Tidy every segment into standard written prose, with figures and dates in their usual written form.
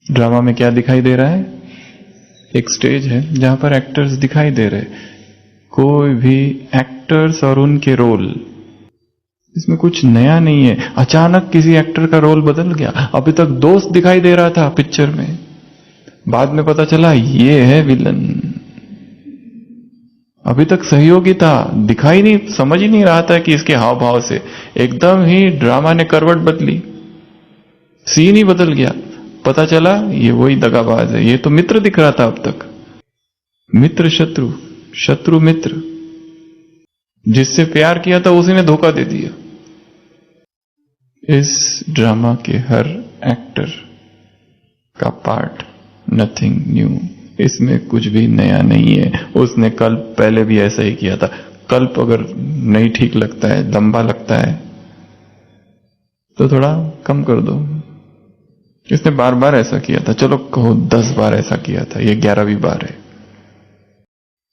Drama में क्या दिखाई दे रहा है? एक स्टेज है जहां पर एक्टर्स दिखाई दे रहे, कोई भी एक्टर्स और उनके रोल, इसमें कुछ नया नहीं है। अचानक किसी एक्टर का रोल बदल गया। अभी तक दोस्त दिखाई दे रहा था पिक्चर में, बाद में पता चला ये है विलन। अभी तक सहयोगी था, दिखाई नहीं, समझ ही नहीं रहा था कि इसके हाव भाव से एकदम ही ड्रामा ने करवट बदली, सीन ही बदल गया। पता चला ये वही दगाबाज है। ये तो मित्र दिख रहा था अब तक, मित्र शत्रु, शत्रु मित्र। जिससे प्यार किया था उसी ने धोखा दे दिया। इस ड्रामा के हर एक्टर का पार्ट नथिंग न्यू, इसमें कुछ भी नया नहीं है। उसने कल्प पहले भी ऐसा ही किया था। कल्प अगर नहीं ठीक लगता है, लंबा लगता है, तो थोड़ा कम कर दो। इसने बार बार ऐसा किया था, चलो कहो 10 बार ऐसा किया था, ये 11वीं बार है।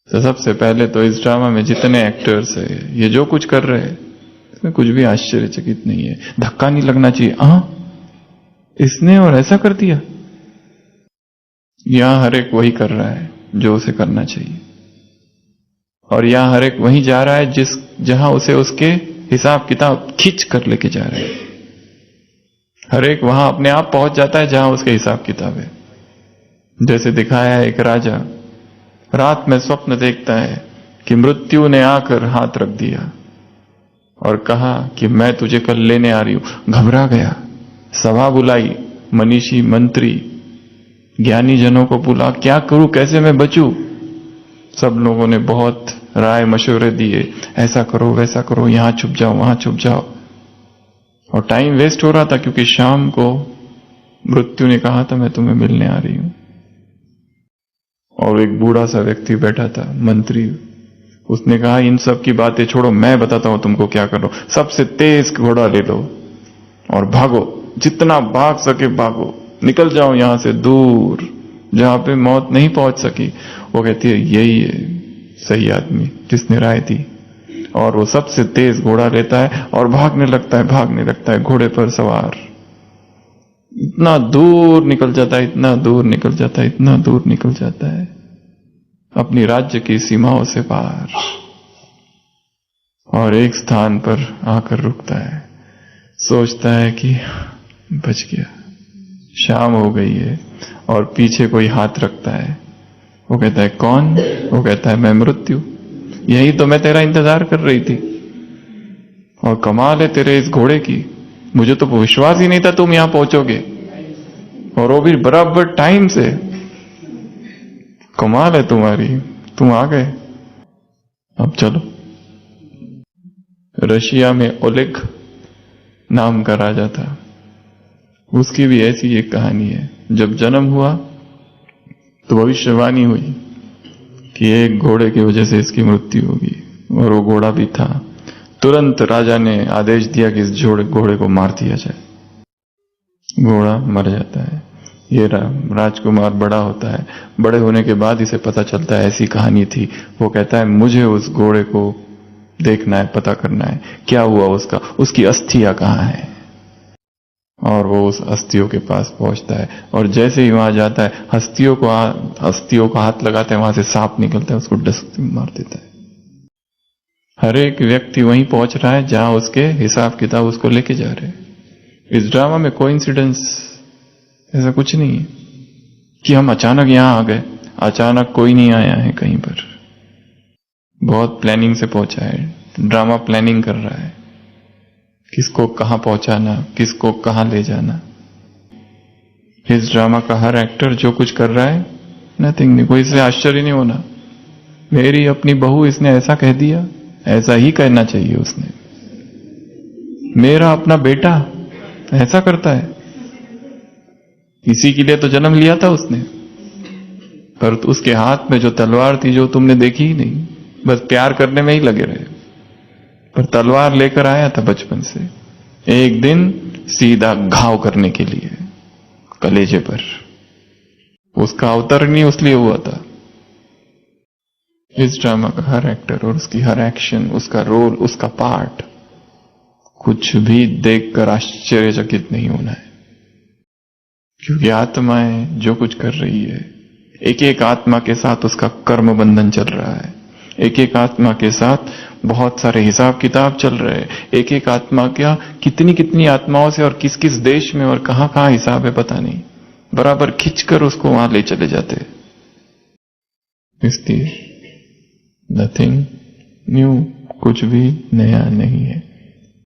तो सबसे पहले तो इस ड्रामा में जितने एक्टर्स है, ये जो कुछ कर रहे हैं, इसमें कुछ भी आश्चर्यचकित नहीं है। धक्का नहीं लगना चाहिए, इसने और ऐसा कर दिया। यहां हर एक वही कर रहा है जो उसे करना चाहिए, और यहां हर एक वही जा रहा है जहां उसे उसके हिसाब किताब खींच कर लेके जा रहे हैं। हर एक वहां अपने आप पहुंच जाता है जहां उसके हिसाब किताब है। जैसे दिखाया है, एक राजा रात में स्वप्न देखता है कि मृत्यु ने आकर हाथ रख दिया और कहा कि मैं तुझे कल लेने आ रही हूं। घबरा गया, सभा बुलाई, मनीषी मंत्री ज्ञानी जनों को बुला, क्या करूं, कैसे मैं बचूं। सब लोगों ने बहुत राय मशवरे दिए, ऐसा करो वैसा करो, यहां छुप जाओ वहां छुप जाओ। और टाइम वेस्ट हो रहा था क्योंकि शाम को मृत्यु ने कहा था मैं तुम्हें मिलने आ रही हूं। और एक बूढ़ा सा व्यक्ति बैठा था, मंत्री, उसने कहा इन सब की बातें छोड़ो, मैं बताता हूं तुमको क्या करो। सबसे तेज घोड़ा ले लो और भागो, जितना भाग सके भागो, निकल जाओ यहां से दूर जहां पे मौत नहीं पहुंच सकी। वो कहती है यही है सही आदमी जिसने राय दी। और वो सबसे तेज घोड़ा लेता है और भागने लगता है घोड़े पर सवार। इतना दूर निकल जाता है, इतना दूर निकल जाता है, इतना दूर निकल जाता है, अपनी राज्य की सीमाओं से पार, और एक स्थान पर आकर रुकता है। सोचता है कि बच गया, शाम हो गई है, और पीछे कोई हाथ रखता है। वो कहता है कौन? वो कहता है मैं मृत्यु, यही तो मैं तेरा इंतजार कर रही थी। और कमाल है तेरे इस घोड़े की, मुझे तो विश्वास ही नहीं था तुम यहां पहुंचोगे, और वो भी बराबर टाइम से। कमाल है तुम्हारी, तुम आ गए। अब चलो। रशिया में ओलेग नाम का राजा था, उसकी भी ऐसी एक कहानी है। जब जन्म हुआ तो भविष्यवाणी हुई कि एक घोड़े की वजह से इसकी मृत्यु होगी, और वो घोड़ा भी था। तुरंत राजा ने आदेश दिया कि इस घोड़े को मार दिया जाए। घोड़ा मर जाता है। ये राजकुमार बड़ा होता है, बड़े होने के बाद इसे पता चलता है ऐसी कहानी थी। वो कहता है मुझे उस घोड़े को देखना है, पता करना है क्या हुआ उसका, उसकी अस्थियां कहां है। और वो उस अस्थियों के पास पहुंचता है, और जैसे ही वहां जाता है अस्थियों को हाथ लगाता है, वहां से सांप निकलता है, उसको डस मार देता है। हर एक व्यक्ति वहीं पहुंच रहा है जहां उसके हिसाब किताब उसको लेके जा रहे हैं। इस ड्रामा में कोइंसिडेंस ऐसा कुछ नहीं है कि हम अचानक यहां आ गए। अचानक कोई नहीं आया है कहीं पर, बहुत प्लानिंग से पहुंचा है। ड्रामा प्लानिंग कर रहा है किसको कहां पहुंचाना, किसको कहां ले जाना। इस ड्रामा का हर एक्टर जो कुछ कर रहा है नथिंग नहीं, कोई इससे आश्चर्य नहीं होना। मेरी अपनी बहू इसने ऐसा कह दिया, ऐसा ही कहना चाहिए उसने। मेरा अपना बेटा ऐसा करता है, इसी के लिए तो जन्म लिया था उसने। पर उसके हाथ में जो तलवार थी, जो तुमने देखी ही नहीं, बस प्यार करने में ही लगे रहे। पर तलवार लेकर आया था बचपन से, एक दिन सीधा घाव करने के लिए कलेजे पर। उसका अवतरण ही उसलिए हुआ था। इस ड्रामा का हर एक्टर और उसकी हर एक्शन, उसका रोल, उसका पार्ट, कुछ भी देखकर आश्चर्यचकित नहीं होना है। क्योंकि आत्माएं जो कुछ कर रही है, एक एक आत्मा के साथ उसका कर्म बंधन चल रहा है, एक एक आत्मा के साथ बहुत सारे हिसाब किताब चल रहे हैं, एक एक आत्मा क्या कितनी कितनी आत्माओं से और किस किस देश में और कहां कहां हिसाब है पता नहीं, बराबर खिंचकर उसको वहां ले चले जाते। इसलिए नथिंग न्यू, कुछ भी नया नहीं है।